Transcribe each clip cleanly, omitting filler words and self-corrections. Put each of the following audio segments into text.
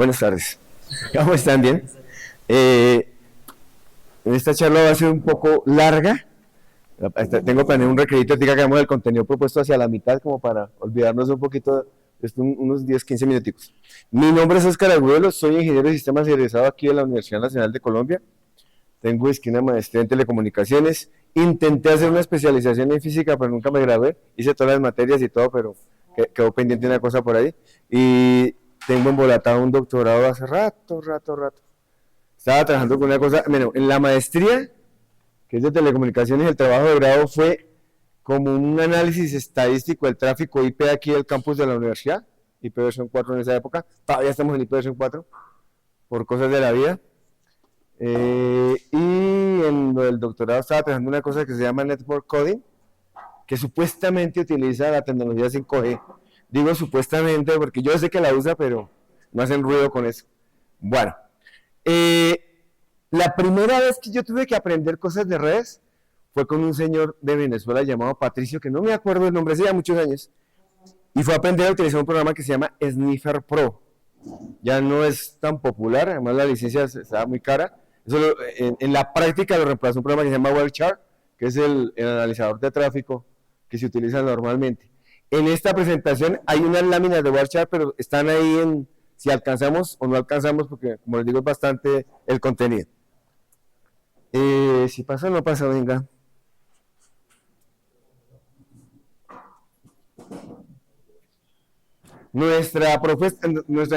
Buenas tardes. ¿Cómo están? ¿Bien? Esta charla va a ser un poco larga. Tengo planeado un requerito que hagamos el contenido propuesto hacia la mitad, como para olvidarnos un poquito, unos 10-15 minuticos. Mi nombre es Óscar Agüero, soy ingeniero de sistemas egresado aquí de la Universidad Nacional de Colombia. Tengo una maestría en telecomunicaciones. Intenté hacer una especialización en física, pero nunca me gradué. Hice todas las materias y todo, pero quedó pendiente una cosa por ahí. Y tengo embolatado un doctorado hace rato. Estaba trabajando con una cosa, bueno, en la maestría, que es de telecomunicaciones, el trabajo de grado fue como un análisis estadístico del tráfico IP aquí del campus de la universidad, IP versión 4 en esa época. Todavía estamos en IP versión 4, por cosas de la vida. Y en el doctorado estaba trabajando una cosa que se llama Network Coding, que supuestamente utiliza la tecnología 5G. Digo supuestamente porque yo sé que la usa, pero no hacen ruido con eso. Bueno, la primera vez que yo tuve que aprender cosas de redes fue con un señor de Venezuela llamado Patricio, que no me acuerdo el nombre, hace ya muchos años, y fue a aprender a utilizar un programa que se llama Sniffer Pro. Ya no es tan popular, además la licencia está muy cara. Eso en la práctica lo reemplazó un programa que se llama Wireshark, que es el analizador de tráfico que se utiliza normalmente. En esta presentación hay unas láminas de Wireshark, pero están ahí en si alcanzamos o no alcanzamos, porque como les digo es bastante el contenido. Si pasa o no pasa, venga. Nuestra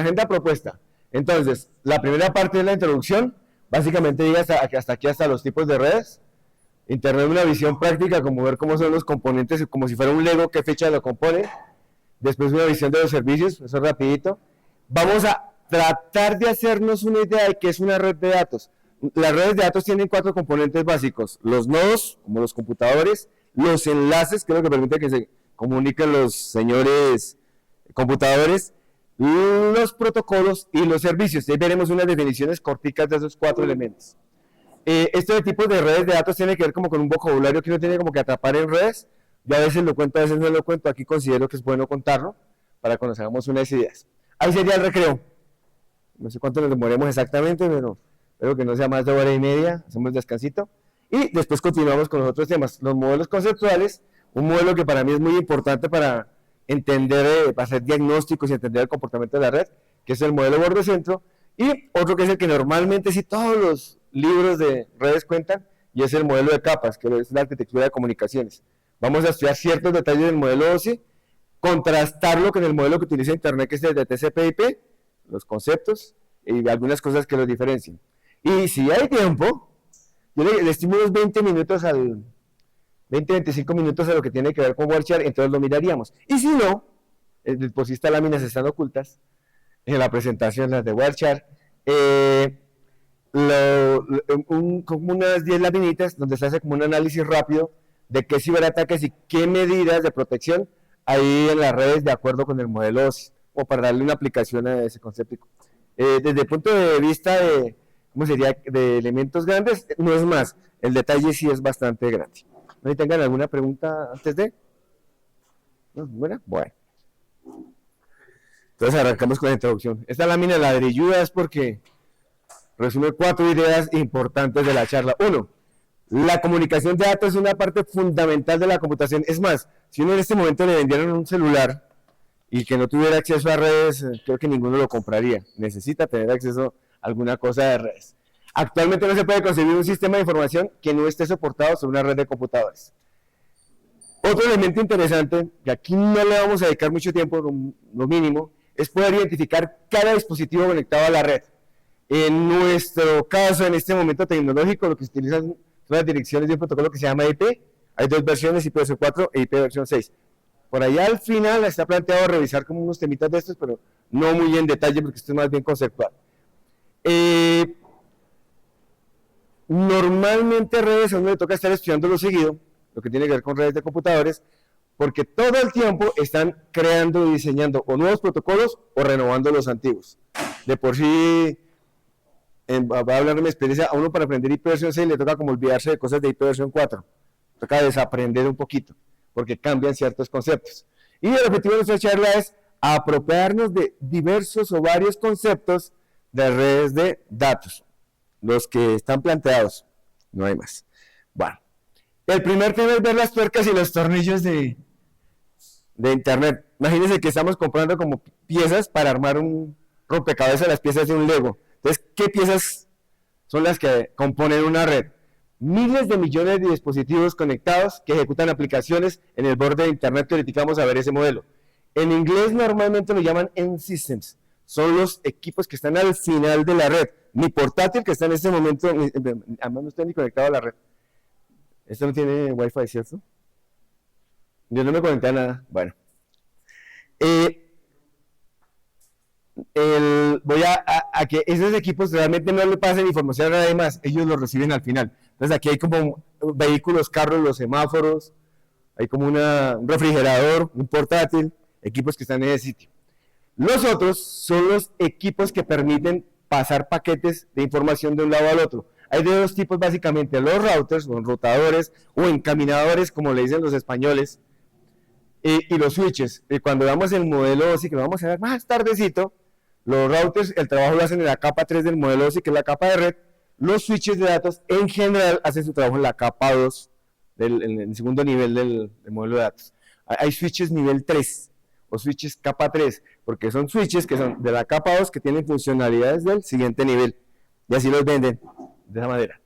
agenda propuesta. Entonces, la primera parte de la introducción, básicamente llega hasta aquí, hasta los tipos de redes. Internet, una visión práctica, como ver cómo son los componentes, como si fuera un Lego, qué fecha lo compone. Después una visión de los servicios, eso rapidito. Vamos a tratar de hacernos una idea de qué es una red de datos. Las redes de datos tienen 4 componentes básicos: los nodos, como los computadores; los enlaces, que es lo que permite que se comuniquen los señores computadores; los protocolos y los servicios. Ahí veremos unas definiciones corticas de esos 4 elementos. Este tipo de redes de datos tiene que ver como con un vocabulario que uno tiene como que atrapar en redes. Yo a veces lo cuento, a veces no lo cuento. Aquí considero que es bueno contarlo para que nos hagamos unas ideas. Ahí sería el recreo. No sé cuánto nos demoremos exactamente, pero espero que no sea más de 1h30. Hacemos descansito. Y después continuamos con los otros temas. Los modelos conceptuales, un modelo que para mí es muy importante para entender, para hacer diagnósticos y entender el comportamiento de la red, que es el modelo borde-centro. Y otro que es el que normalmente sí todos los libros de redes cuentan, y es el modelo de capas, que es la arquitectura de comunicaciones. Vamos a estudiar ciertos detalles del modelo OSI, contrastarlo con el modelo que utiliza Internet, que es el de TCP/IP, los conceptos y algunas cosas que los diferencian. Y si hay tiempo, yo le estimo unos 20-25 minutos a lo que tiene que ver con Wireshark, entonces lo miraríamos. Y si no, por si estas láminas están ocultas en la presentación, las de Wireshark, como unas 10 laminitas donde se hace como un análisis rápido de qué ciberataques y qué medidas de protección hay en las redes de acuerdo con el modelo OSI, o para darle una aplicación a ese concepto. Desde el punto de vista de, ¿cómo sería?, de elementos grandes, no es más, el detalle sí es bastante grande. ¿No hay tengan alguna pregunta antes de? ¿No? ¿Buena? Bueno. Entonces arrancamos con la introducción. Esta lámina ladrilluda es porque resume 4 ideas importantes de la charla. 1. La comunicación de datos es una parte fundamental de la computación. Es más, si uno en este momento le vendieran un celular y que no tuviera acceso a redes, creo que ninguno lo compraría. Necesita tener acceso a alguna cosa de redes. Actualmente no se puede concebir un sistema de información que no esté soportado sobre una red de computadores. Otro elemento interesante, que aquí no le vamos a dedicar mucho tiempo, lo mínimo, es poder identificar cada dispositivo conectado a la red. En nuestro caso, en este momento tecnológico, lo que se utiliza son las direcciones de un protocolo que se llama IP. Hay 2 versiones, IP versión 4 e IP versión 6. Por allá al final está planteado revisar como unos temitas de estos, pero no muy en detalle porque esto es más bien conceptual. Normalmente redes a uno le toca estar estudiándolo seguido, lo que tiene que ver con redes de computadores, porque todo el tiempo están creando y diseñando o nuevos protocolos o renovando los antiguos. De por sí, voy a hablar de mi experiencia, a uno para aprender IP versión 6 le toca como olvidarse de cosas de IP versión 4, toca desaprender un poquito, porque cambian ciertos conceptos. Y el objetivo de nuestra charla es a apropiarnos de diversos o varios conceptos de redes de datos, los que están planteados, no hay más. Bueno, el primer tema es ver las tuercas y los tornillos de Internet. Imagínense que estamos comprando como piezas para armar un rompecabezas, las piezas de un Lego. Entonces, ¿qué piezas son las que componen una red? Miles de millones de dispositivos conectados que ejecutan aplicaciones en el borde de Internet, que ahorita vamos a ver ese modelo. En inglés normalmente lo llaman end systems, son los equipos que están al final de la red. Mi portátil que está en este momento, además no está ni conectado a la red. Esto no tiene Wi-Fi, ¿cierto? Yo no me conecté a nada. Bueno. Voy a que esos equipos realmente no le pasen información a nadie más, ellos lo reciben al final. Entonces aquí hay como vehículos, carros, los semáforos, hay como un refrigerador, un portátil, equipos que están en ese sitio. Los otros son los equipos que permiten pasar paquetes de información de un lado al otro. Hay de dos tipos básicamente, los routers o enrutadores o encaminadores, como le dicen los españoles, y los switches. Cuando veamos el modelo OSI, que lo vamos a ver más tardecito, los routers, el trabajo lo hacen en la capa 3 del modelo OSI, que es la capa de red. Los switches de datos, en general, hacen su trabajo en la capa 2, en el segundo nivel del modelo de datos. Hay switches nivel 3, o switches capa 3, porque son switches que son de la capa 2, que tienen funcionalidades del siguiente nivel. Y así los venden, de esa manera.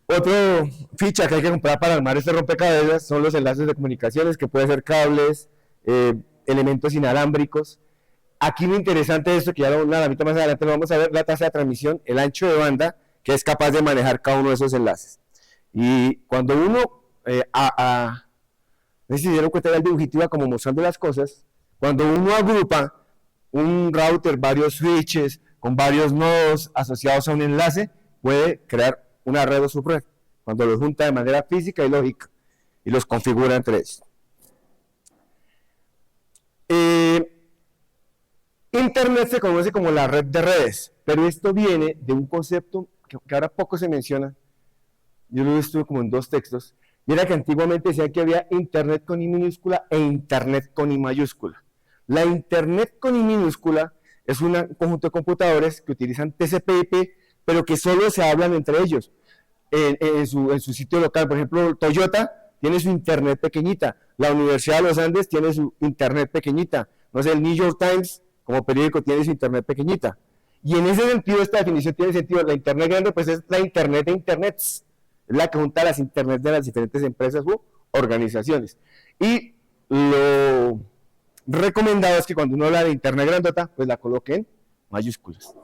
Otra ficha que hay que comprar para armar este rompecabezas son los enlaces de comunicaciones, que pueden ser cables, elementos inalámbricos. Aquí lo interesante de esto, que ya la mitad más adelante lo vamos a ver, la tasa de transmisión, el ancho de banda, que es capaz de manejar cada uno de esos enlaces. Y cuando uno, no sé si se dieron cuenta del dibujito, iba como mostrando las cosas, cuando uno agrupa un router, varios switches, con varios nodos asociados a un enlace, puede crear una red o subred, cuando los junta de manera física y lógica, y los configura entre ellos. Internet se conoce como la red de redes, pero esto viene de un concepto que ahora poco se menciona. Yo lo estuve como en dos textos, y era que antiguamente decían que había Internet con I minúscula e Internet con I mayúscula. La Internet con I minúscula es un conjunto de computadores que utilizan TCP/IP, pero que solo se hablan entre ellos. En su sitio local, por ejemplo, Toyota tiene su Internet pequeñita, la Universidad de los Andes tiene su Internet pequeñita, no sé, el New York Times como periódico tiene su Internet pequeñita. Y en ese sentido, esta definición tiene sentido. La Internet grande, pues es la Internet de Internets, es la que junta las Internet de las diferentes empresas u organizaciones. Y lo recomendado es que cuando uno habla de Internet grandota, pues la coloque en mayúsculas.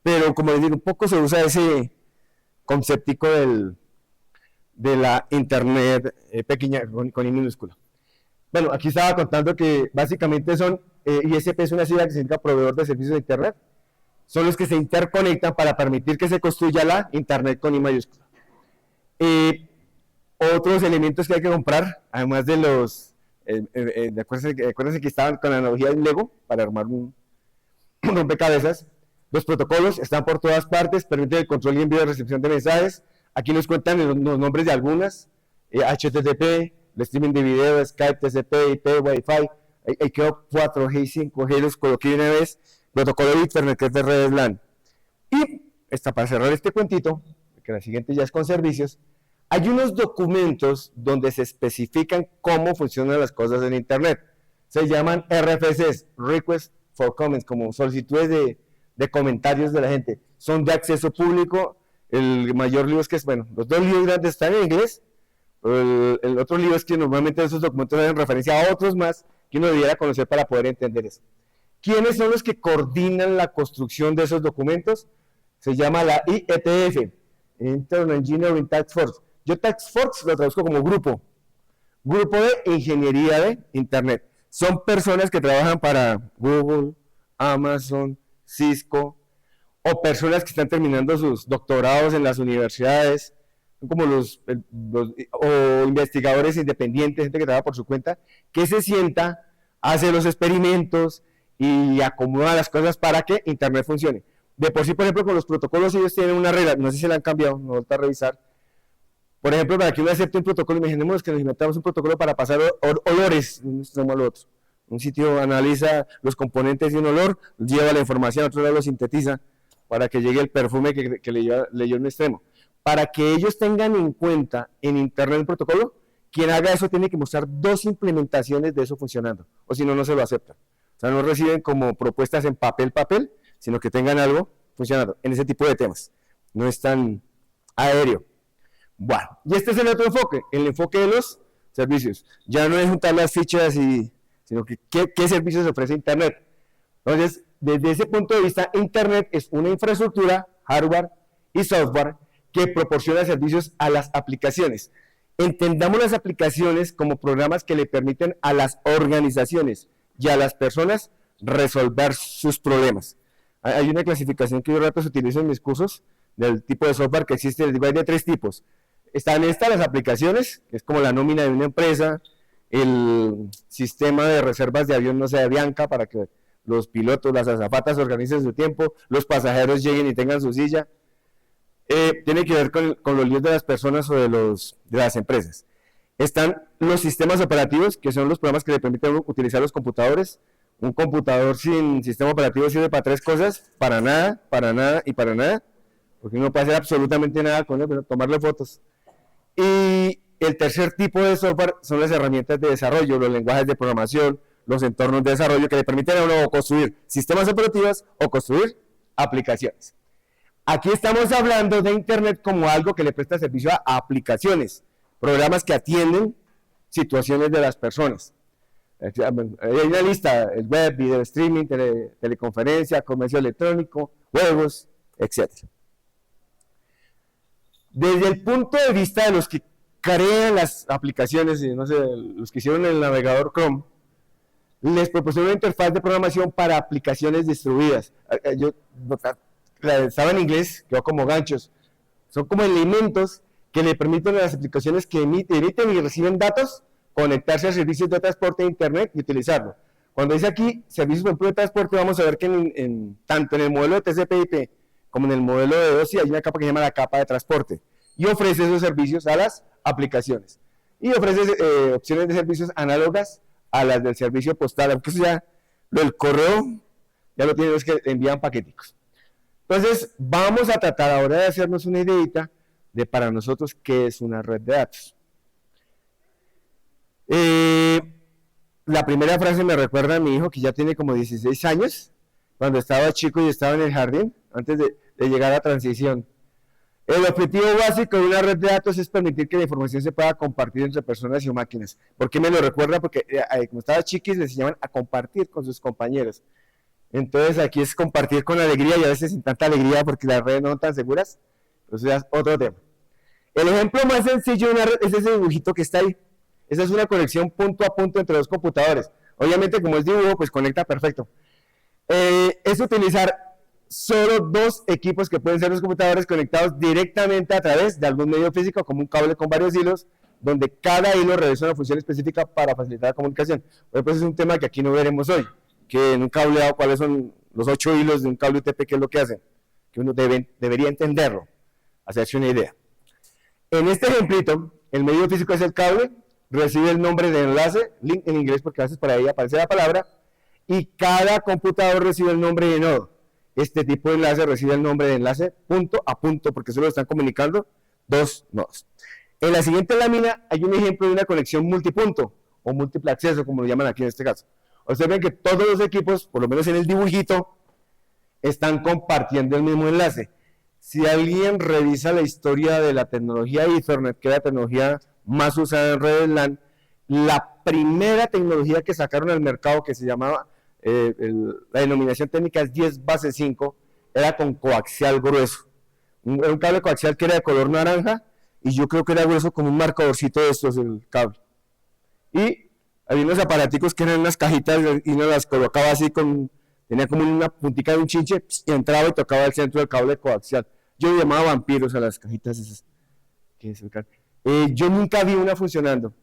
Pero como les digo, un poco se usa ese conceptico de la Internet pequeña con I minúscula. Bueno, aquí estaba contando que básicamente son, ISP es una sigla que significa proveedor de servicios de Internet, son los que se interconectan para permitir que se construya la Internet con I mayúscula. Otros elementos que hay que comprar, además de los, acuérdense que estaban con la analogía del Lego para armar un rompecabezas. Los protocolos están por todas partes, permiten el control y envío de recepción de mensajes. Aquí nos cuentan los nombres de algunas, HTTP, el streaming de video, Skype, TCP, IP, Wi-Fi, hay que 4G y 5G, los coloqué una vez, protocolo de Ethernet, que es de redes LAN. Y para cerrar este cuentito, que la siguiente ya es con servicios, hay unos documentos donde se especifican cómo funcionan las cosas en Internet. Se llaman RFCs, Request for Comments, como solicitudes de comentarios de la gente. Son de acceso público. El mayor lío es que, bueno, los dos libros grandes están en inglés. El otro lío es que normalmente esos documentos hacen referencia a otros más que uno debiera conocer para poder entender eso. ¿Quiénes son los que coordinan la construcción de esos documentos? Se llama la IETF, Internal Engineering Task Force. Yo Task Force lo traduzco como grupo de ingeniería de Internet. Son personas que trabajan para Google, Amazon, Cisco, o personas que están terminando sus doctorados en las universidades, como o investigadores independientes, gente que trabaja por su cuenta, que se sienta, hace los experimentos y acomoda las cosas para que Internet funcione. De por sí, por ejemplo, con los protocolos ellos tienen una regla, no sé si se la han cambiado, no vuelto a revisar. Por ejemplo, para que uno acepte un protocolo, imaginemos que nos inventamos un protocolo para pasar olores de un extremo al otro. Un sitio analiza los componentes de un olor, lleva la información, a otro lado lo sintetiza para que llegue el perfume que leyó en un extremo. Para que ellos tengan en cuenta en Internet el protocolo, quien haga eso tiene que mostrar 2 implementaciones de eso funcionando, o si no, no se lo aceptan. O sea, no reciben como propuestas en papel, sino que tengan algo funcionando en ese tipo de temas. No es tan aéreo. Bueno, y este es el otro enfoque, el enfoque de los servicios. Ya no es juntar las fichas, sino que qué servicios ofrece Internet. Entonces, desde ese punto de vista, Internet es una infraestructura, hardware y software, que proporciona servicios a las aplicaciones. Entendamos las aplicaciones como programas que le permiten a las organizaciones y a las personas resolver sus problemas. Hay una clasificación que yo ratos utilizo en mis cursos del tipo de software que existe, hay de 3 tipos. Están las aplicaciones, que es como la nómina de una empresa, el sistema de reservas de avión, no sé, de Bianca, para que los pilotos, las azafatas organicen su tiempo, los pasajeros lleguen y tengan su silla. Tiene que ver con los líos de las personas o de las empresas. Están los sistemas operativos, que son los programas que le permiten utilizar los computadores. Un computador sin sistema operativo sirve para 3 cosas: para nada, para nada y para nada, porque no puede hacer absolutamente nada con él, pero tomarle fotos. Y el tercer tipo de software son las herramientas de desarrollo, los lenguajes de programación, los entornos de desarrollo que le permiten a uno construir sistemas operativos o construir aplicaciones. Aquí estamos hablando de Internet como algo que le presta servicio a aplicaciones, programas que atienden situaciones de las personas. Hay una lista: el web, video streaming, teleconferencia, comercio electrónico, juegos, etc. Desde el punto de vista de los que crean las aplicaciones, no sé, los que hicieron el navegador Chrome, les proporciona una interfaz de programación para aplicaciones distribuidas. Yo estaba en inglés, quedó como ganchos. Son como elementos que le permiten a las aplicaciones que emiten y reciben datos conectarse a servicios de transporte de Internet y utilizarlo. Cuando dice aquí servicios de transporte, vamos a ver que tanto en el modelo de TCP/IP como en el modelo de OSI hay una capa que se llama la capa de transporte y ofrece esos servicios a las aplicaciones y ofrece opciones de servicios análogas a las del servicio postal, aunque eso ya, lo del correo, ya lo tienen los que envían paqueticos. Entonces, vamos a tratar ahora de hacernos una ideita de para nosotros qué es una red de datos. La primera frase me recuerda a mi hijo, que ya tiene como 16 años, cuando estaba chico y estaba en el jardín, antes de llegar a transición. El objetivo básico de una red de datos es permitir que la información se pueda compartir entre personas y máquinas. ¿Por qué me lo recuerda? Porque como estaba chiquis, les enseñaban a compartir con sus compañeros. Entonces aquí es compartir con alegría, y a veces sin tanta alegría porque las redes no son tan seguras. Entonces ya es otro tema. El ejemplo más sencillo de una red es ese dibujito que está ahí. Esa es una conexión punto a punto entre 2 computadores. Obviamente, como es dibujo, pues conecta perfecto. Es utilizar solo 2 equipos, que pueden ser los computadores, conectados directamente a través de algún medio físico, como un cable con varios hilos, donde cada hilo realiza una función específica para facilitar la comunicación. Por ejemplo, ese es un tema que aquí no veremos hoy, que en un cableado, cuáles son los 8 hilos de un cable UTP, qué es lo que hacen, que uno debería entenderlo, hacerse una idea. En este ejemplito, el medio físico es el cable, recibe el nombre de enlace, link en inglés porque a veces por ahí aparece la palabra, y cada computador recibe el nombre de nodo. Este tipo de enlace recibe el nombre de enlace punto a punto, porque solo están comunicando 2 nodos. En la siguiente lámina hay un ejemplo de una conexión multipunto, o múltiple acceso, como lo llaman aquí en este caso. Observen que todos los equipos, por lo menos en el dibujito, están compartiendo el mismo enlace. Si alguien revisa la historia de la tecnología Ethernet, que es la tecnología más usada en redes LAN, la primera tecnología que sacaron al mercado, que se llamaba, la denominación técnica es 10 base 5, era con coaxial grueso. Era un cable coaxial que era de color naranja, y yo creo que era grueso como un marcadorcito de estos, el cable. Y había unos aparaticos que eran unas cajitas, y uno las colocaba así, tenía como una puntica de un chinche, y entraba y tocaba el centro del cable coaxial. Yo llamaba vampiros a las cajitas esas. Yo nunca vi una funcionando.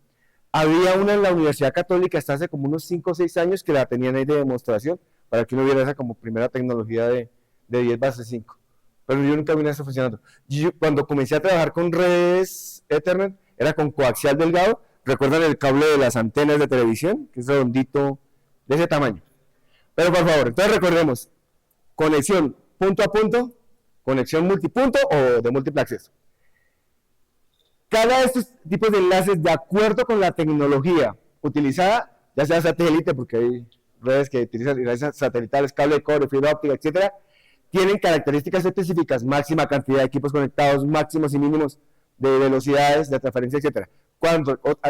Había una en la Universidad Católica hasta hace como unos 5 o 6 años que la tenían ahí de demostración, para que uno viera esa como primera tecnología de 10 base 5. Pero yo nunca vi una funcionando. Cuando comencé a trabajar con redes Ethernet, era con coaxial delgado. ¿Recuerdan el cable de las antenas de televisión? Que es redondito, de ese tamaño. Pero por favor, entonces recordemos, conexión punto a punto, conexión multipunto o de múltiple acceso. Cada de estos tipos de enlaces, de acuerdo con la tecnología utilizada, ya sea satélite, porque hay redes que utilizan redes satelitales, cable de cobre, fibra óptica, etcétera, tienen características específicas, máxima cantidad de equipos conectados, máximos y mínimos de velocidades, de transferencia, etcétera.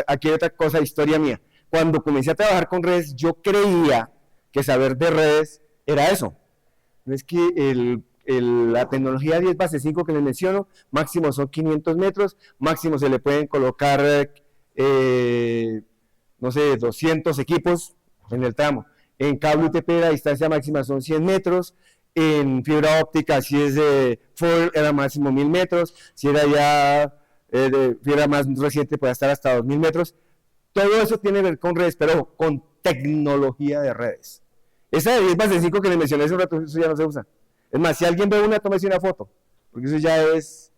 Aquí hay otra cosa, historia mía. Cuando comencé a trabajar con redes, yo creía que saber de redes era eso. No es que la tecnología 10 base 5 que les menciono, máximo son 500 metros, máximo se le pueden colocar, no sé, 200 equipos en el tramo. En cable UTP la distancia máxima son 100 metros, en fibra óptica si es de full era máximo 1000 metros, si era ya de fibra más reciente puede estar hasta 2000 metros. Todo eso tiene que ver con redes, pero con tecnología de redes. Esa de 10 base 5 que les mencioné hace un rato, eso ya no se usa. Es más, si alguien ve una, tómese una foto, porque eso ya es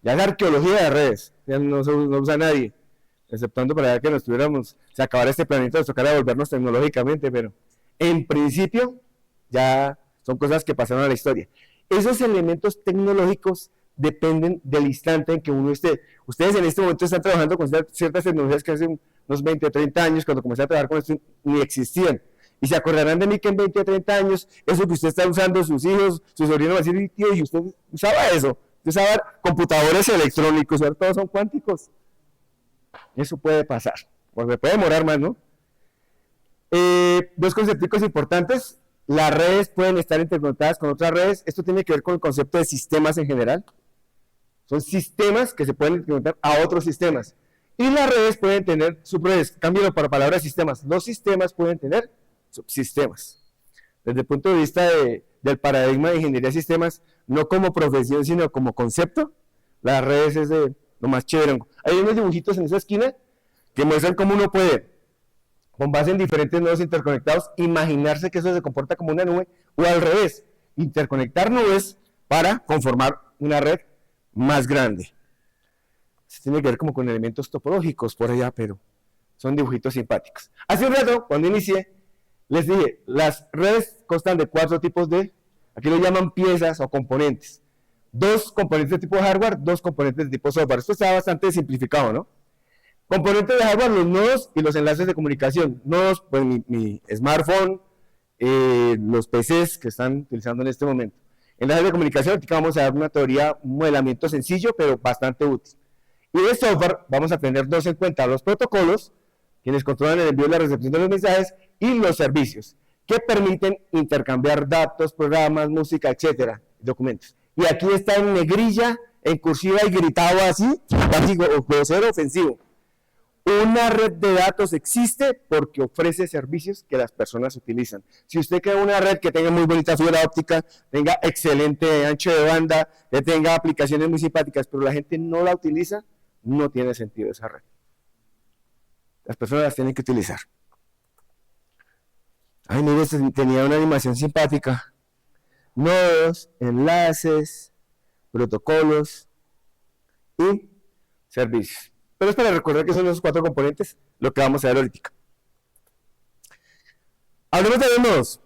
arqueología de redes, ya no usa nadie, exceptuando para que nos tuviéramos, se acabara este planeta, nos tocara volvernos tecnológicamente, pero en principio ya son cosas que pasaron a la historia. Esos elementos tecnológicos dependen del instante en que uno esté. Ustedes en este momento están trabajando con ciertas tecnologías que hace unos 20 o 30 años, cuando comencé a trabajar con esto, ni existían. Y se acordarán de mí que en 20 o 30 años, eso que usted está usando, sus hijos, sus sobrinos van a decir, tío, y usted usaba eso. Usted usaba computadores electrónicos, ahora todos son cuánticos. Eso puede pasar, porque puede demorar más, ¿no? Dos conceptos importantes. Las redes pueden estar interconectadas con otras redes. Esto tiene que ver con el concepto de sistemas en general. Son sistemas que se pueden interconectar a otros sistemas. Y las redes pueden tener subredes. Cámbialo para palabras sistemas. Los sistemas pueden tener subsistemas. Desde el punto de vista del paradigma de ingeniería de sistemas, no como profesión, sino como concepto, las redes es de lo más chévere. Hay unos dibujitos en esa esquina que muestran cómo uno puede, con base en diferentes nodos interconectados, imaginarse que eso se comporta como una nube, o al revés, interconectar nubes para conformar una red más grande. Se tiene que ver como con elementos topológicos por allá, pero son dibujitos simpáticos. Hace un rato, cuando inicié, les dije, las redes constan de 4 tipos aquí lo llaman piezas o componentes. 2 componentes de tipo hardware, 2 componentes de tipo software. Esto está bastante simplificado, ¿no? Componentes de hardware, los nodos y los enlaces de comunicación. Nodos, pues mi smartphone, los PCs que están utilizando en este momento. Enlaces de comunicación, aquí vamos a dar una teoría, un modelamiento sencillo, pero bastante útil. Y de software, vamos a tener 2 en cuenta, los protocolos, quienes controlan el envío y la recepción de los mensajes, y los servicios, que permiten intercambiar datos, programas, música, etcétera, documentos. Y aquí está en negrilla, en cursiva y gritado así, básico o grosero, ofensivo. Una red de datos existe porque ofrece servicios que las personas utilizan. Si usted crea una red que tenga muy bonita fibra óptica, tenga excelente ancho de banda, que tenga aplicaciones muy simpáticas, pero la gente no la utiliza, no tiene sentido esa red. Las personas las tienen que utilizar. Ay, mire, tenía una animación simpática. Nodos, enlaces, protocolos y servicios. Pero es para recordar que son esos 4 componentes lo que vamos a ver ahorita. Hablemos de los nodos.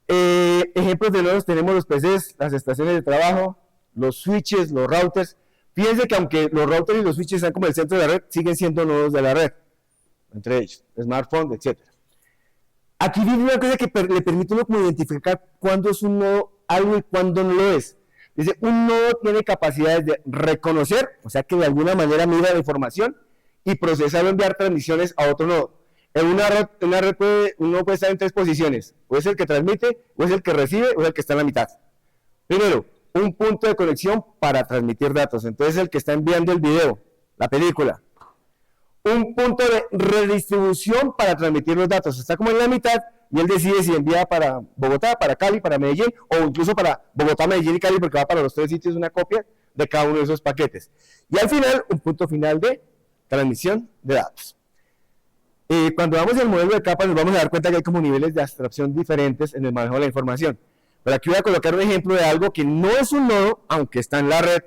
Ejemplos de nodos tenemos los PCs, las estaciones de trabajo, los switches, los routers. Fíjense que aunque los routers y los switches están como el centro de la red, siguen siendo nodos de la red, entre ellos, smartphones, etc. Aquí viene una cosa que le permite a uno como identificar cuándo es un nodo algo y cuándo no lo es. Dice, un nodo tiene capacidades de reconocer, o sea que de alguna manera mira la información y procesar o enviar transmisiones a otro nodo. En una red uno puede estar en 3 posiciones, o es el que transmite, o es el que recibe, o es el que está en la mitad. Primero, un punto de conexión para transmitir datos, entonces el que está enviando el video, la película. Un punto de redistribución para transmitir los datos, está como en la mitad, y él decide si envía para Bogotá, para Cali, para Medellín, o incluso para Bogotá, Medellín y Cali, porque va para los 3 sitios una copia de cada uno de esos paquetes. Y al final, un punto final de transmisión de datos. Cuando vamos al modelo de capas, nos vamos a dar cuenta que hay como niveles de abstracción diferentes en el manejo de la información. Pero aquí voy a colocar un ejemplo de algo que no es un nodo, aunque está en la red,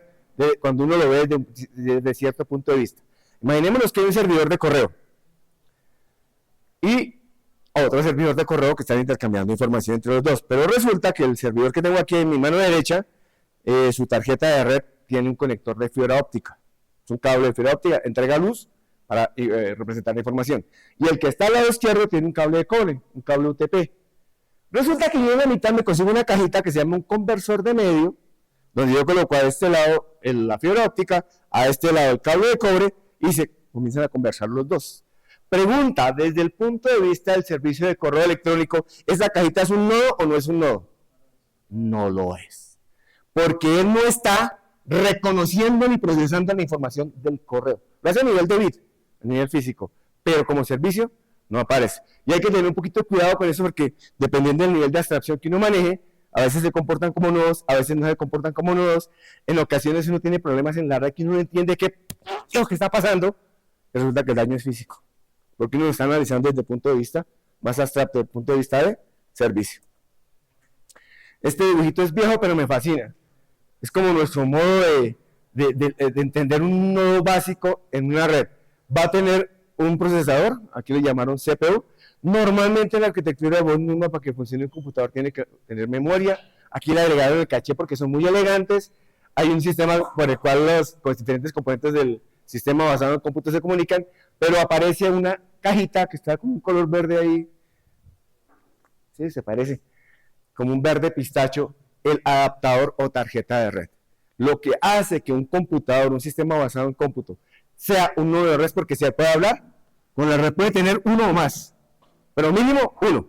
cuando uno lo ve desde cierto punto de vista. Imaginémonos que hay un servidor de correo. y otro servidor de correo que están intercambiando información entre los dos. Pero resulta que el servidor que tengo aquí en mi mano derecha, su tarjeta de red tiene un conector de fibra óptica. Es un cable de fibra óptica, entrega luz para representar la información. Y el que está al lado izquierdo tiene un cable de cobre, un cable UTP. Resulta que yo en la mitad me consigo una cajita que se llama un conversor de medio, donde yo coloco a este lado la fibra óptica, a este lado el cable de cobre, y se comienzan a conversar los dos. Pregunta, desde el punto de vista del servicio de correo electrónico, ¿esa cajita es un nodo o no es un nodo? No lo es. Porque él no está reconociendo ni procesando la información del correo. Lo hace a nivel de bit, a nivel físico, pero como servicio no aparece. Y hay que tener un poquito de cuidado con eso porque dependiendo del nivel de abstracción que uno maneje, a veces se comportan como nodos, a veces no se comportan como nodos. En ocasiones uno tiene problemas en la red que uno no entiende qué está pasando, resulta que el daño es físico. Porque uno lo está analizando desde el punto de vista más abstracto, desde el punto de vista de servicio. Este dibujito es viejo, pero me fascina. Es como nuestro modo de entender un nodo básico en una red. Va a tener un procesador, aquí le llamaron CPU. Normalmente en la arquitectura de Von Neumann, para que funcione un computador, tiene que tener memoria. Aquí le agregaron el caché porque son muy elegantes. Hay un sistema por el cual los diferentes componentes del sistema basado en cómputo se comunican, pero aparece una cajita que está con un color verde ahí. Sí, se parece. Como un verde pistacho, el adaptador o tarjeta de red. Lo que hace que un computador, un sistema basado en cómputo, sea un nodo de red porque se puede hablar, con la red puede tener uno o más, pero mínimo uno.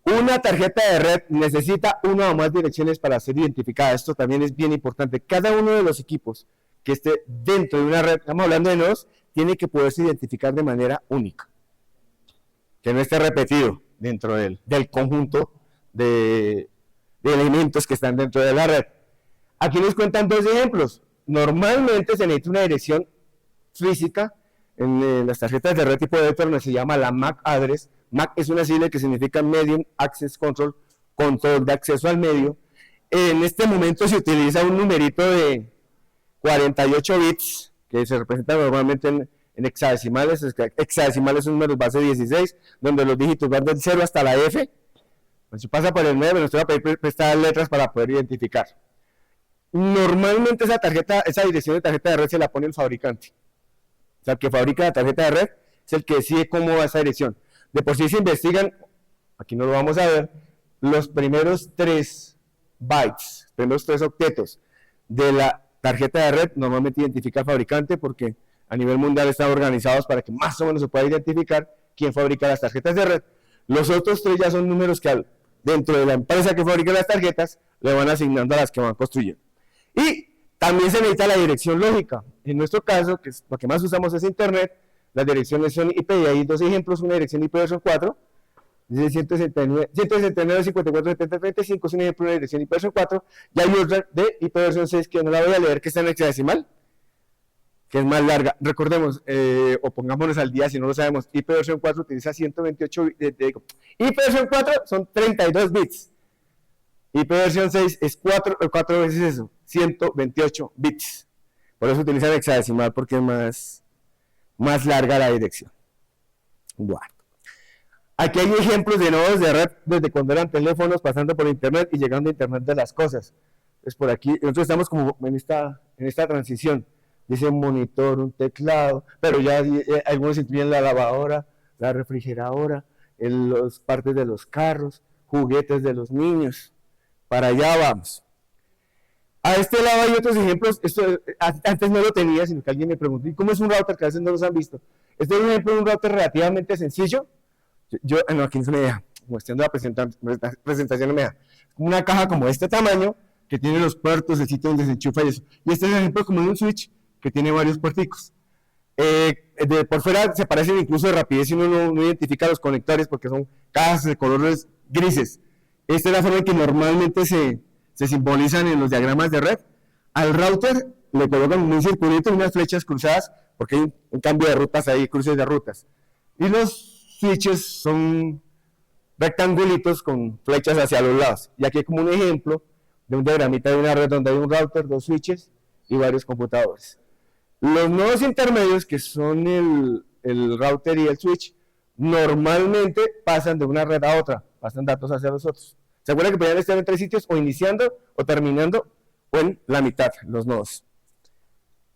Una tarjeta de red necesita una o más direcciones para ser identificada. Esto también es bien importante. Cada uno de los equipos que esté dentro de una red, estamos hablando de nodos, tiene que poderse identificar de manera única. Que no esté repetido dentro del conjunto de elementos que están dentro de la red. Aquí les cuentan dos ejemplos. Normalmente se necesita una dirección física en las tarjetas de red tipo de Ethernet, se llama la MAC address. MAC es una sigla que significa Medium Access Control, control de acceso al medio. En este momento se utiliza un numerito de 48 bits, que se representa normalmente en hexadecimales. Hexadecimales son números base 16, donde los dígitos van del 0 hasta la F. Cuando se pasa por el 9, nos va a pedir prestar letras para poder identificar. Normalmente esa dirección de tarjeta de red se la pone el fabricante. O sea, el que fabrica la tarjeta de red es el que decide cómo va esa dirección. De por sí se investigan, aquí no lo vamos a ver, los primeros 3 bytes, primeros 3 octetos de la tarjeta de red normalmente identifica al fabricante porque a nivel mundial están organizados para que más o menos se pueda identificar quién fabrica las tarjetas de red. Los otros 3 ya son números que dentro de la empresa que fabrica las tarjetas le van asignando a las que van construyendo. Y también se necesita la dirección lógica. En nuestro caso, que es lo que más usamos es Internet, las direcciones son IP, y hay dos ejemplos, una dirección IP versión 4, dice 169.54.70.35, es un ejemplo de una dirección IP versión 4, y hay otra de IP versión 6 que no la voy a leer, que está en hexadecimal, que es más larga. Recordemos, o pongámonos al día si no lo sabemos, IP versión 4 utiliza 128 IP versión 4 son 32 bits. IP versión 6 es 4 veces eso, 128 bits. Por eso utilizan hexadecimal porque es más larga la dirección. Bueno. Aquí hay ejemplos de nodos de red desde cuando eran teléfonos, pasando por Internet y llegando a Internet de las cosas. Entonces por aquí, nosotros estamos como en esta transición. Dice un monitor, un teclado, pero ya algunos incluyen la lavadora, la refrigeradora, las partes de los carros, juguetes de los niños. Para allá vamos. A este lado hay otros ejemplos. Esto antes no lo tenía, sino que alguien me preguntó, ¿y cómo es un router? Que a veces no los han visto. Este es un ejemplo de un router relativamente sencillo. No, aquí no se me deja. Como estando la presentación no me deja. Una caja como de este tamaño, que tiene los puertos, el sitio donde se enchufa y eso. Y este es un ejemplo como de un switch que tiene varios puerticos. Por fuera se parecen incluso de rapidez si uno no identifica los conectores porque son cajas de colores grises. Esta es la forma en que normalmente se simbolizan en los diagramas de red. Al router le colocan un circulito y unas flechas cruzadas porque hay un cambio de rutas ahí, cruces de rutas. Y los switches son rectangulitos con flechas hacia los lados. Y aquí hay como un ejemplo de un diagramita de una red donde hay un router, 2 switches y varios computadores. Los nodos intermedios, que son el router y el switch, normalmente pasan de una red a otra, pasan datos hacia los otros. ¿Se acuerdan que podían estar en 3 sitios, o iniciando, o terminando, o en la mitad, los nodos?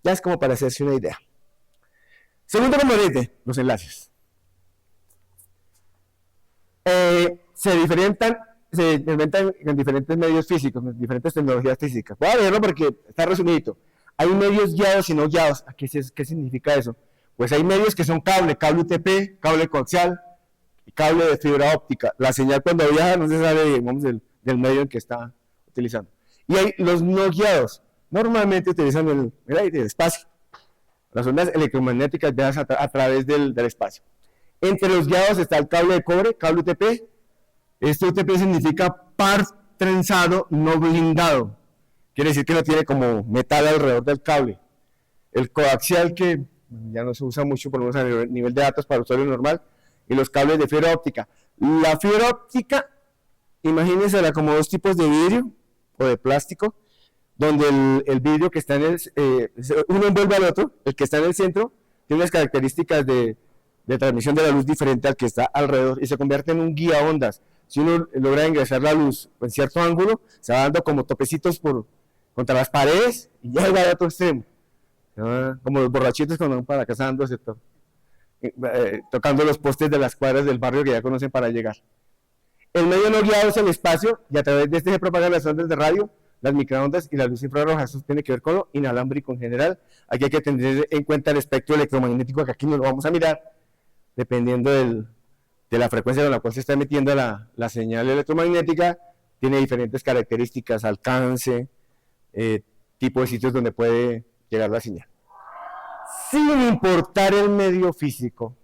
Ya es como para hacerse una idea. Segundo componente, los enlaces. Se inventan en diferentes medios físicos, en diferentes tecnologías físicas. Voy a leerlo porque está resumidito. Hay medios guiados y no guiados. ¿Qué significa eso? Pues hay medios que son cable UTP, cable coaxial y cable de fibra óptica. La señal cuando viaja no se sale, digamos, del medio en que está utilizando. Y hay los no guiados. Normalmente utilizan el aire, el espacio. Las ondas electromagnéticas viajan a través del espacio. Entre los guiados está el cable de cobre, cable UTP. Este UTP significa par trenzado no blindado. Quiere decir que no tiene como metal alrededor del cable. El coaxial, que ya no se usa mucho, por lo menos a nivel de datos para usuario normal, y los cables de fibra óptica. La fibra óptica, imagínense como dos tipos de vidrio o de plástico, donde el vidrio que está uno envuelve al otro, el que está en el centro, tiene unas características de transmisión de la luz diferente al que está alrededor, y se convierte en un guía ondas. Si uno logra ingresar la luz en cierto ángulo, se va dando como topecitos contra las paredes, y ya va a otro extremo. Como los borrachitos cuando van para casa dándose tocando los postes de las cuadras del barrio que ya conocen para llegar. El medio no guiado es el espacio, y a través de este se propagan las ondas de radio, las microondas y la luz infrarroja. Eso tiene que ver con lo inalámbrico en general. Aquí hay que tener en cuenta el espectro electromagnético, que aquí no lo vamos a mirar, dependiendo de la frecuencia con la cual se está emitiendo la señal electromagnética. Tiene diferentes características, alcance, tipo de sitios donde puede llegar la señal. Sin importar el medio físico,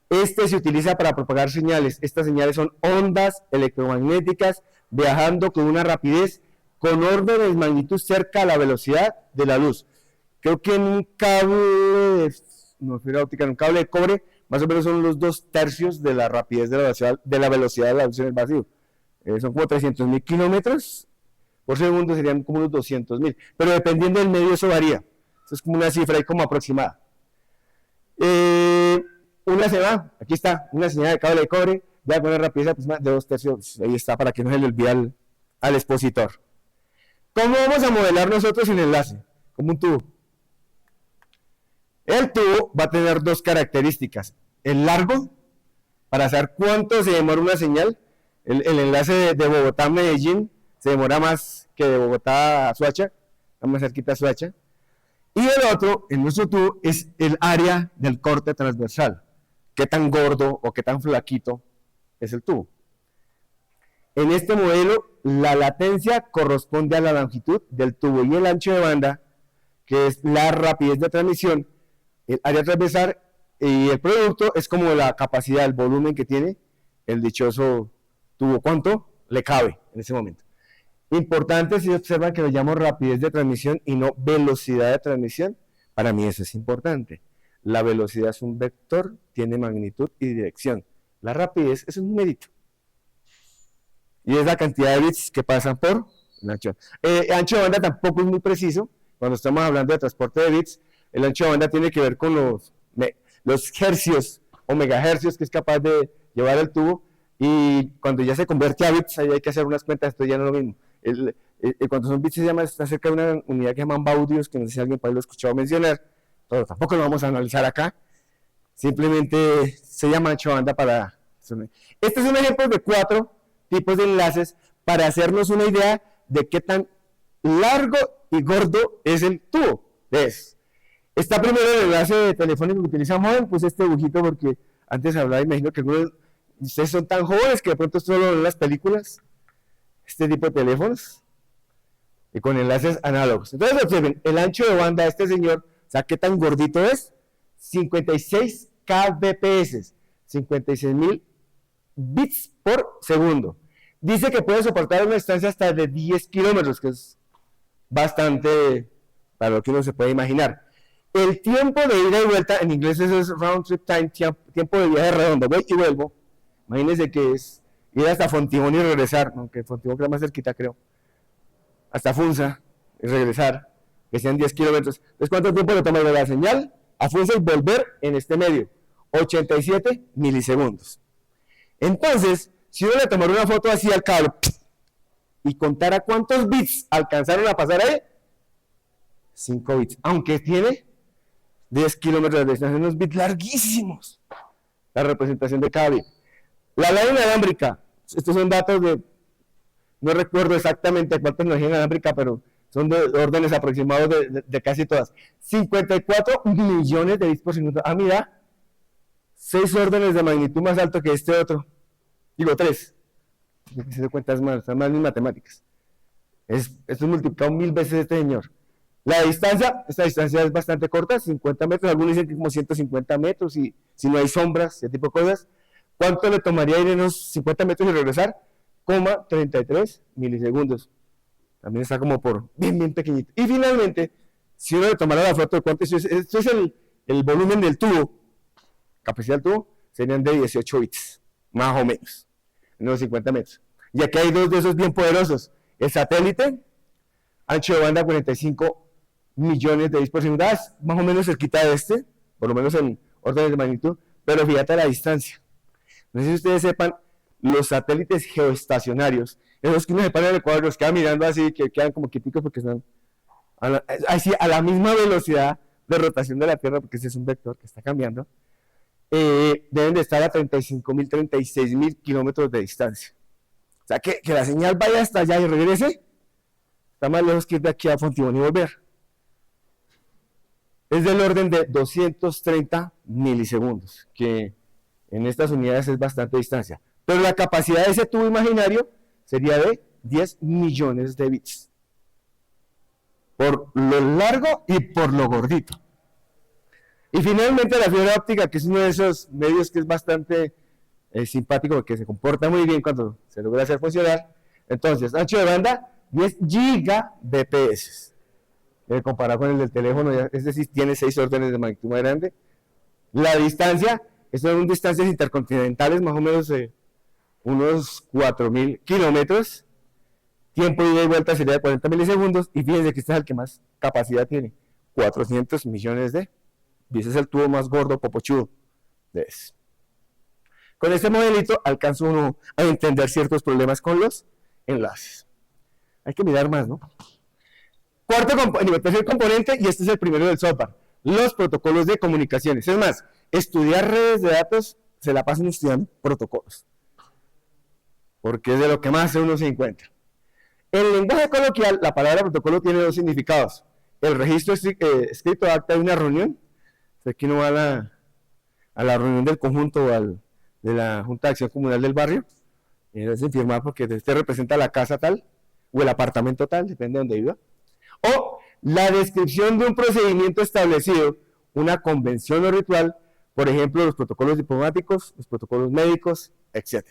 este se utiliza para propagar señales. Estas señales son ondas electromagnéticas viajando con una rapidez con orden de magnitud cerca a la velocidad de la luz. Creo que en un cable fibra óptica, en un cable de cobre, más o menos son los 2/3 de la rapidez de la velocidad de la luz en el vacío. Son como 300.000 kilómetros por segundo, serían como unos 200.000. Pero dependiendo del medio eso varía. Eso es como una cifra ahí como aproximada. Aquí está, una señal de cable de cobre, ya con una rapidez aproximada de 2/3. Ahí está, para que no se le olvide al expositor. ¿Cómo vamos a modelar nosotros el enlace? Como un tubo. El tubo va a tener dos características. El largo, para saber cuánto se demora una señal. El enlace de Bogotá a Medellín se demora más que de Bogotá a Soacha, está más cerquita a Soacha. Y el otro, en nuestro tubo, es el área del corte transversal. Qué tan gordo o qué tan flaquito es el tubo. En este modelo, la latencia corresponde a la longitud del tubo, y el ancho de banda, que es la rapidez de transmisión, el área transversal, y el producto es como la capacidad, el volumen que tiene el dichoso tubo, cuánto le cabe en ese momento. Importante, si observan que lo llamo rapidez de transmisión y no velocidad de transmisión, para mí eso es importante. La velocidad es un vector, tiene magnitud y dirección. La rapidez es un numerito. Y es la cantidad de bits que pasan por el ancho. Ancho de banda tampoco es muy preciso. Cuando estamos hablando de transporte de bits, el ancho de banda tiene que ver con los hercios o megahercios que es capaz de llevar el tubo, y cuando ya se convierte a bits, ahí hay que hacer unas cuentas, esto ya no es lo mismo. Cuando son bits está cerca de una unidad que llaman baudios, que no sé si alguien por ahí lo ha escuchado mencionar, pero tampoco lo vamos a analizar acá. Simplemente se llama ancho de banda para... Este es un ejemplo de 4 tipos de enlaces para hacernos una idea de qué tan largo y gordo es el tubo. ¿Ves? Está primero el enlace telefónico que utilizamos hoy, pues este dibujito porque antes hablaba, imagino que algunos de ustedes son tan jóvenes que de pronto solo ven las películas, este tipo de teléfonos, y con enlaces análogos. Entonces observen, el ancho de banda de este señor, o sea, qué tan gordito es, 56 kbps, 56.000 bits por segundo. Dice que puede soportar una distancia hasta de 10 kilómetros, que es bastante para lo que uno se puede imaginar. El tiempo de ida y vuelta, en inglés eso es round trip time, tiempo de viaje redondo, voy y vuelvo. Imagínense que es ir hasta Fontibón y regresar, aunque Fontibón queda más cerquita, creo. Hasta Funza y regresar. que sean 10 kilómetros. Entonces, ¿cuánto tiempo le toma la señal a fuerza y volver en este medio? 87 milisegundos. Entonces, si uno le tomara una foto así al cable y contara cuántos bits alcanzaron a pasar ahí, 5 bits, aunque tiene 10 kilómetros de distancia, unos bits larguísimos, la representación de cada bit. La línea inalámbrica, estos son datos de, no recuerdo exactamente cuál tecnología inalámbrica, pero son de órdenes aproximados de casi todas. 54 millones de bits por segundo. Ah, mira, 6 órdenes de magnitud más alto que este otro. Digo, 3. Si se da cuenta, es más en matemáticas. Esto es multiplicado 1000 veces este señor. La distancia, esta distancia es bastante corta, 50 metros, algunos dicen que como 150 metros, y si no hay sombras, ese tipo de cosas. ¿Cuánto le tomaría ir en unos 50 metros y regresar? 33 milisegundos. También está como por bien pequeñito. Y finalmente, si uno le tomara la foto de cuánto esto es el volumen del tubo, capacidad del tubo, serían de 18 bits, más o menos, en unos 50 metros. Y aquí hay dos de esos bien poderosos. El satélite, ancho de banda 45 millones de bits por segundo, más o menos cerquita de este, por lo menos en órdenes de magnitud, pero fíjate la distancia. No sé si ustedes sepan, los satélites geoestacionarios, esos que uno se para en el cuadro, los queda mirando así, que quedan como quieticos porque están a la misma velocidad de rotación de la Tierra, porque ese es un vector que está cambiando, deben de estar a 35.000, 36.000 kilómetros de distancia. O sea, que la señal vaya hasta allá y regrese, está más lejos que ir de aquí a Fontibón y volver. Es del orden de 230 milisegundos, que en estas unidades es bastante distancia. Pero la capacidad de ese tubo imaginario sería de 10 millones de bits. Por lo largo y por lo gordito. Y finalmente la fibra óptica, que es uno de esos medios que es bastante simpático, que se comporta muy bien cuando se logra hacer funcionar. Entonces, ancho de banda, 10 gigabps. Comparado con el del teléfono, es decir, tiene 6 órdenes de magnitud más grande. La distancia, estas son distancias intercontinentales, más o menos unos 4.000 kilómetros. Tiempo de ida y vuelta sería de 40 milisegundos. Y fíjense que este es el que más capacidad tiene: 400 millones de. Y ese es el tubo más gordo, popochudo de eso. Con este modelito alcanza uno a entender ciertos problemas con los enlaces. Hay que mirar más, ¿no? Tercer componente, y este es el primero del software: los protocolos de comunicaciones. Es más, estudiar redes de datos se la pasan estudiando protocolos, porque es de lo que más uno se encuentra. En el lenguaje coloquial, la palabra protocolo tiene dos significados: el registro escrito de acta de una reunión. Aquí uno va a la reunión del conjunto o de la Junta de Acción Comunal del barrio, y es firmar porque usted representa la casa tal o el apartamento tal, depende de donde viva. O la descripción de un procedimiento establecido, una convención o ritual, por ejemplo, los protocolos diplomáticos, los protocolos médicos, etc.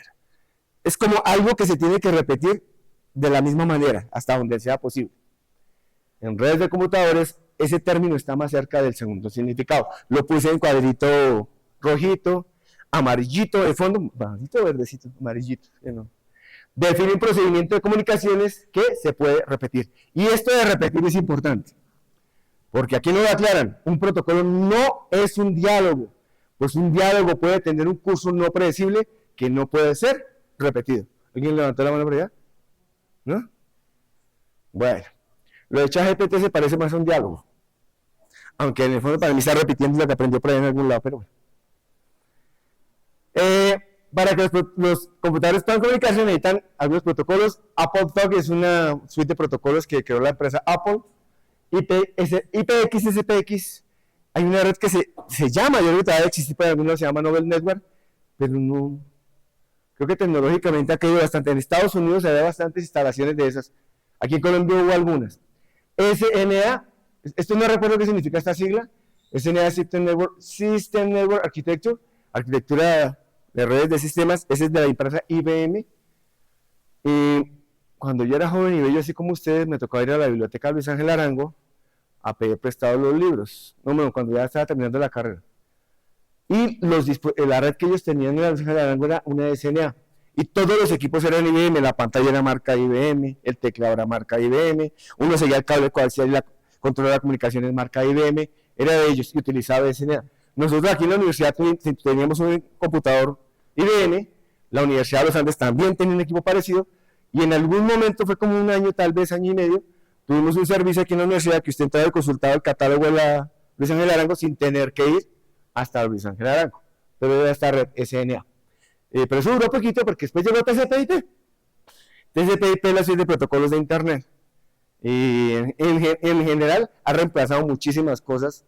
Es como algo que se tiene que repetir de la misma manera, hasta donde sea posible. En redes de computadores, ese término está más cerca del segundo significado. Lo puse en cuadrito rojito, amarillito de fondo, amarillito, verdecito, amarillito, no. Define un procedimiento de comunicaciones que se puede repetir. Y esto de repetir es importante, porque aquí nos lo aclaran: un protocolo no es un diálogo, pues un diálogo puede tener un curso no predecible que no puede ser repetido. ¿Alguien levantó la mano por allá? ¿No? Bueno, lo de ChatGPT se parece más a un diálogo, aunque en el fondo para mí está repitiendo lo que aprendió por ahí en algún lado, pero bueno. Para que los computadores puedan comunicarse necesitan algunos protocolos. AppleTalk es una suite de protocolos que creó la empresa Apple. IPX, SPX, hay una red que se llama, yo creo que todavía existe, para algunos se llama Novel Network, pero no, creo que tecnológicamente ha caído bastante. En Estados Unidos hay bastantes instalaciones de esas, aquí en Colombia hubo algunas. SNA, esto no recuerdo qué significa esta sigla. SNA System Network Architecture, arquitectura de redes de sistemas. Ese es de la empresa IBM. Y cuando yo era joven y bello así como ustedes, me tocaba ir a la biblioteca Luis Ángel Arango a pedir prestados los libros. No, bueno, cuando ya estaba terminando la carrera. Y la red que ellos tenían en la Luis Ángel Arango era una SNA. Y todos los equipos eran IBM, la pantalla era marca IBM, el teclado era marca IBM, uno seguía el cable cual sea controla comunicaciones marca IBM, era de ellos y utilizaba SNA. Nosotros aquí en la universidad teníamos un computador IBM, la Universidad de los Andes también tenía un equipo parecido, y en algún momento, fue como un año, tal vez año y medio, tuvimos un servicio aquí en la universidad que usted entraba y consultaba el catálogo de la Luis Ángel Arango sin tener que ir hasta Luis Ángel Arango, pero era esta red SNA. Pero eso duró poquito porque después llegó TCP/IP. TCP/IP es la suite de protocolos de Internet. Y en general ha reemplazado muchísimas cosas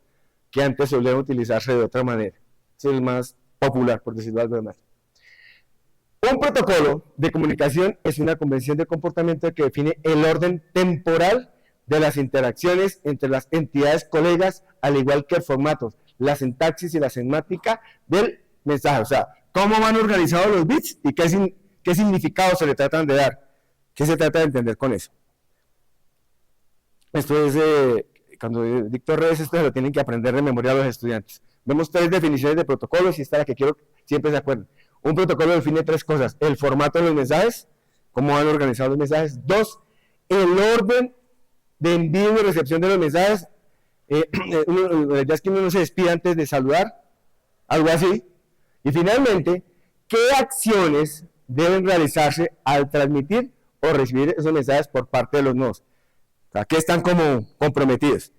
que antes solían utilizarse de otra manera. Es el más popular, por decirlo algo más. Un protocolo de comunicación es una convención de comportamiento que define el orden temporal de las interacciones entre las entidades colegas, al igual que el formato, la sintaxis y la semántica del mensaje. O sea, cómo van organizados los bits y qué significado se le tratan de dar. ¿Qué se trata de entender con eso? Esto es, cuando dicto redes, esto se lo tienen que aprender de memoria a los estudiantes. Vemos 3 definiciones de protocolos y esta es la que quiero que siempre se acuerden. Un protocolo define 3 cosas: el formato de los mensajes, cómo van organizados los mensajes; 2, el orden de envío y recepción de los mensajes, ya es que uno no se despide antes de saludar, algo así; y finalmente, qué acciones deben realizarse al transmitir o recibir esos mensajes por parte de los nodos. O sea, que están como comprometidos.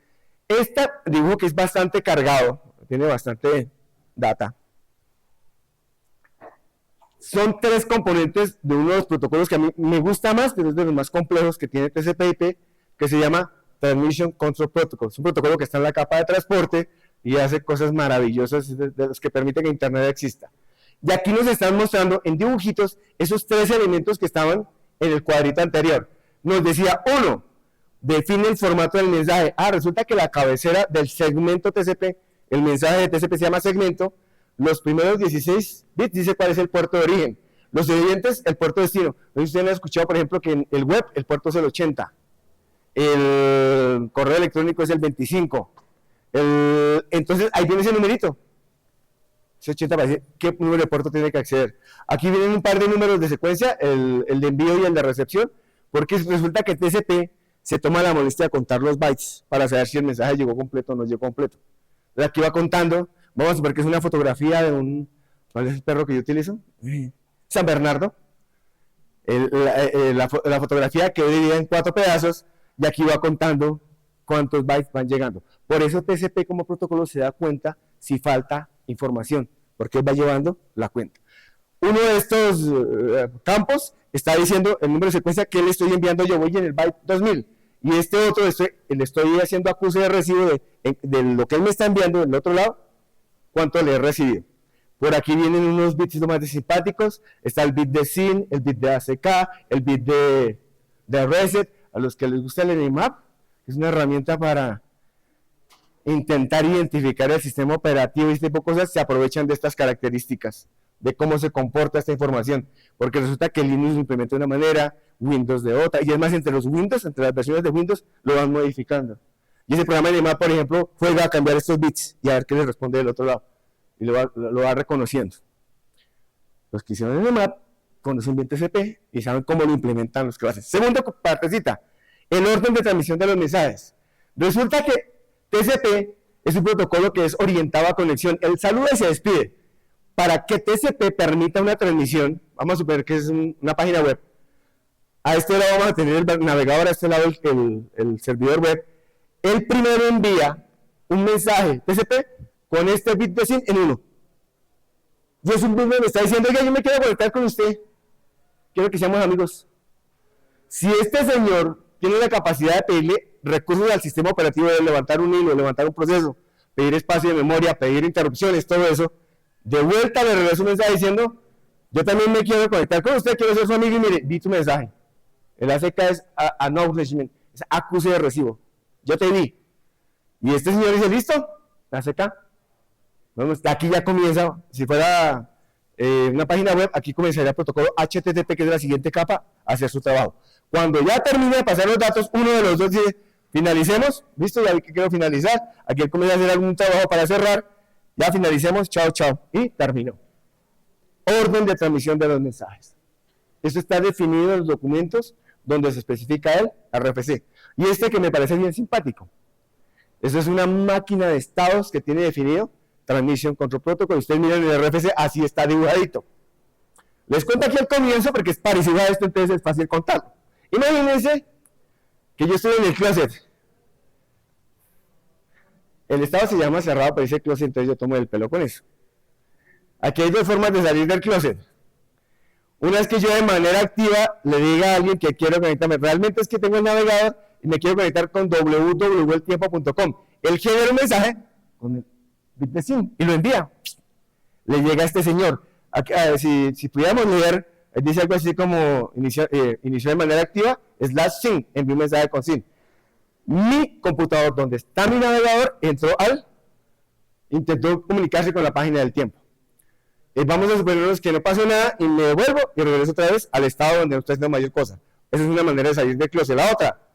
Este dibujo, que es bastante cargado, tiene bastante data, son 3 componentes de uno de los protocolos que a mí me gusta más, pero es de los más complejos que tiene TCP/IP, que se llama Transmission Control Protocol. Es un protocolo que está en la capa de transporte y hace cosas maravillosas de los que permiten que Internet exista. Y aquí nos están mostrando en dibujitos esos 3 elementos que estaban en el cuadrito anterior. Nos decía, 1, define el formato del mensaje. Resulta que la cabecera del segmento TCP, el mensaje de TCP se llama segmento. Los primeros 16 bits dice cuál es el puerto de origen. Los siguientes, el puerto de destino. Ustedes han escuchado, por ejemplo, que en el web el puerto es el 80. El correo electrónico es el 25. Entonces, ahí viene ese numerito. Ese 80 para decir qué número de puerto tiene que acceder. Aquí vienen un par de números de secuencia, el de envío y el de recepción, porque resulta que TCP se toma la molestia de contar los bytes para saber si el mensaje llegó completo o no llegó completo. Entonces, aquí va contando. Vamos a suponer que es una fotografía de un... ¿Cuál es el perro que yo utilizo? San Bernardo. La fotografía quedó dividida en 4 pedazos y aquí va contando cuántos bytes van llegando. Por eso TCP como protocolo se da cuenta si falta información, porque él va llevando la cuenta. Uno de estos campos está diciendo el número de secuencia que le estoy enviando, yo voy en el byte 2000. Y este otro, le estoy haciendo acuse de recibo de lo que él me está enviando del otro lado, cuánto le he recibido. Por aquí vienen unos bits más simpáticos, está el bit de SYN, el bit de ACK, el bit de reset. A los que les gusta el Nmap, es una herramienta para intentar identificar el sistema operativo y este tipo de cosas, se aprovechan de estas características, de cómo se comporta esta información, porque resulta que Linux lo implementa de una manera, Windows de otra, y es más, entre las versiones de Windows, lo van modificando. Y ese programa de Nmap, por ejemplo, juega a cambiar estos bits y a ver qué le responde del otro lado. Y lo va reconociendo. Los que hicieron Nmap conocen bien TCP y saben cómo lo implementan los que lo hacen. Segunda partecita, el orden de transmisión de los mensajes. Resulta que TCP es un protocolo que es orientado a conexión. Él saluda y se despide. Para que TCP permita una transmisión, vamos a suponer que es una página web. A este lado vamos a tener el navegador, a este lado el servidor web. Él primero envía un mensaje TCP con este bit de SYN en 1. Y es un bit me está diciendo, oiga, yo me quiero conectar con usted. Quiero que seamos amigos. Si este señor tiene la capacidad de pedirle recursos al sistema operativo, de levantar un hilo, levantar un proceso, pedir espacio de memoria, pedir interrupciones, todo eso, de vuelta le regreso un mensaje diciendo, yo también me quiero conectar con usted, quiero ser su amigo y mire, vi tu mensaje. El ACK es acknowledgement, es acuse de recibo. Yo te vi. Y este señor dice, ¿listo? ACK. Bueno, aquí ya comienza, si fuera una página web, aquí comenzaría el protocolo HTTP, que es la siguiente capa, a hacer su trabajo. Cuando ya termine de pasar los datos, uno de los dos dice, finalicemos, listo, ya vi que quiero finalizar, aquí él comienza a hacer algún trabajo para cerrar, ya finalicemos, chao, chao, y terminó. Orden de transmisión de los mensajes. Esto está definido en los documentos donde se especifica el RFC. Y este que me parece bien simpático. Eso es una máquina de estados que tiene definido Transmission Control Protocol. Ustedes miren el RFC, así está dibujadito. Les cuento aquí al comienzo porque es parecido a esto, entonces es fácil contarlo. Imagínense que yo estoy en el closet. El estado se llama cerrado, pero dice closet, entonces yo tomo el pelo con eso. Aquí hay dos formas de salir del closet. Una es que yo de manera activa le diga a alguien que quiero conectarme. Realmente es que tengo el navegador y me quiero conectar con www.eltiempo.com. Él genera un mensaje con el bit de SYN y lo envía. Le llega a este señor. Aquí, si pudiéramos leer, dice algo así como inició de manera activa, /SYN, envió un mensaje con SYN. Mi computador, donde está mi navegador, intentó comunicarse con la página del tiempo. Vamos a suponernos que no pasó nada y me devuelvo y regreso otra vez al estado donde no estoy haciendo mayor cosa. Esa es una manera de salir del closet. La otra,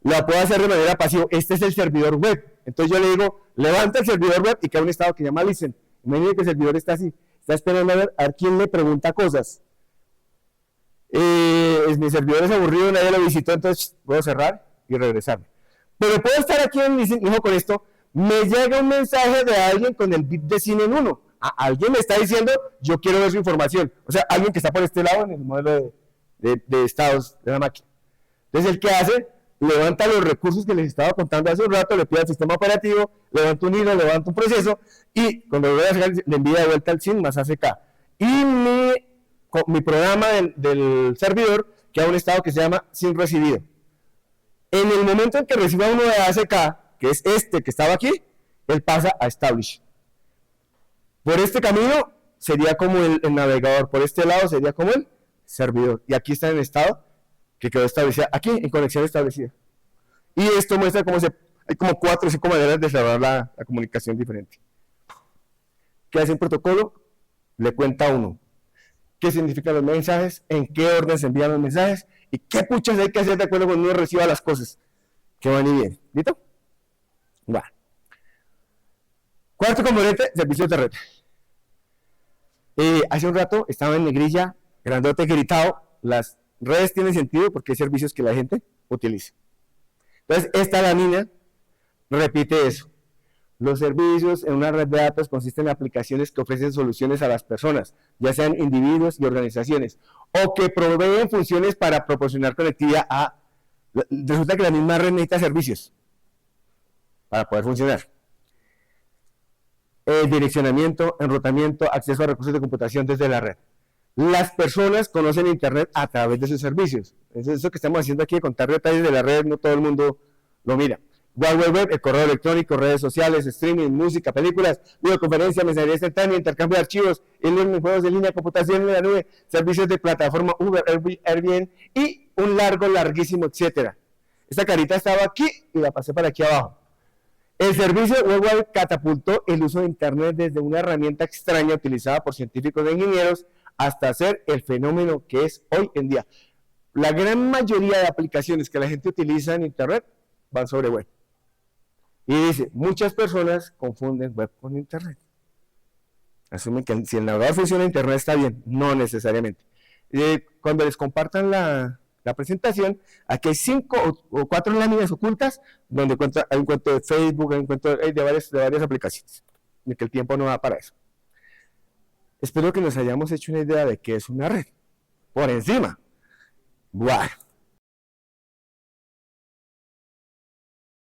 la puedo hacer de manera pasiva. Este es el servidor web. Entonces yo le digo, levanta el servidor web y queda un estado que se llama listen. Imagínate que el servidor está así, está esperando a ver quién le pregunta cosas. Mi servidor es aburrido, nadie lo visitó, entonces puedo cerrar y regresarme. Pero puedo estar aquí en listen, ojo con esto, me llega un mensaje de alguien con el bit de SYN en 1. Alguien me está diciendo, yo quiero ver su información. O sea, alguien que está por este lado en el modelo de estados de la máquina. Entonces, ¿el qué hace? Levanta los recursos que les estaba contando hace un rato, le pide al sistema operativo, levanta un hilo, levanta un proceso, y cuando lo voy a hacer, le envía de vuelta al SYN más ACK. Y mi programa del servidor queda un estado que se llama SYN recibido. En el momento en que reciba uno de ACK, que es este que estaba aquí, él pasa a establish. Por este camino sería como el navegador, por este lado sería como el servidor. Y aquí está en el estado que quedó establecida, aquí en conexión establecida. Y esto muestra cómo hay como 4 o 5 maneras de cerrar la comunicación diferente. ¿Qué hace un protocolo? Le cuenta a uno qué significan los mensajes, en qué orden se envían los mensajes y qué puchas hay que hacer de acuerdo cuando uno reciba las cosas que van y vienen. ¿Listo? Bueno. Cuarto componente, servicios de red. Hace un rato estaba en negrilla, grandote, gritado, las redes tienen sentido porque hay servicios que la gente utiliza. Entonces, esta lámina repite eso. Los servicios en una red de datos consisten en aplicaciones que ofrecen soluciones a las personas, ya sean individuos y organizaciones, o que proveen funciones para proporcionar conectividad a... Resulta que la misma red necesita servicios para poder funcionar. Direccionamiento, enrutamiento, acceso a recursos de computación desde la red. Las personas conocen Internet a través de sus servicios. Eso que estamos haciendo aquí de contar detalles de la red, no todo el mundo lo mira. Web, el correo electrónico, redes sociales, streaming, música, películas, videoconferencia, mensajería instantánea, intercambio de archivos, e-learning, juegos de línea, computación en la nube, servicios de plataforma Uber, Airbnb y un larguísimo, etcétera. Esta carita estaba aquí y la pasé para aquí abajo. El servicio web catapultó el uso de Internet desde una herramienta extraña utilizada por científicos e ingenieros hasta ser el fenómeno que es hoy en día. La gran mayoría de aplicaciones que la gente utiliza en Internet van sobre web. Y dice, muchas personas confunden web con Internet. Asumen que si el navegador funciona, Internet está bien. No necesariamente. Cuando les compartan la presentación, aquí hay 5 o 4 láminas ocultas donde hay un cuento de Facebook, hay un cuento de varias aplicaciones, de que el tiempo no da para eso. Espero que nos hayamos hecho una idea de qué es una red, por encima. Buah.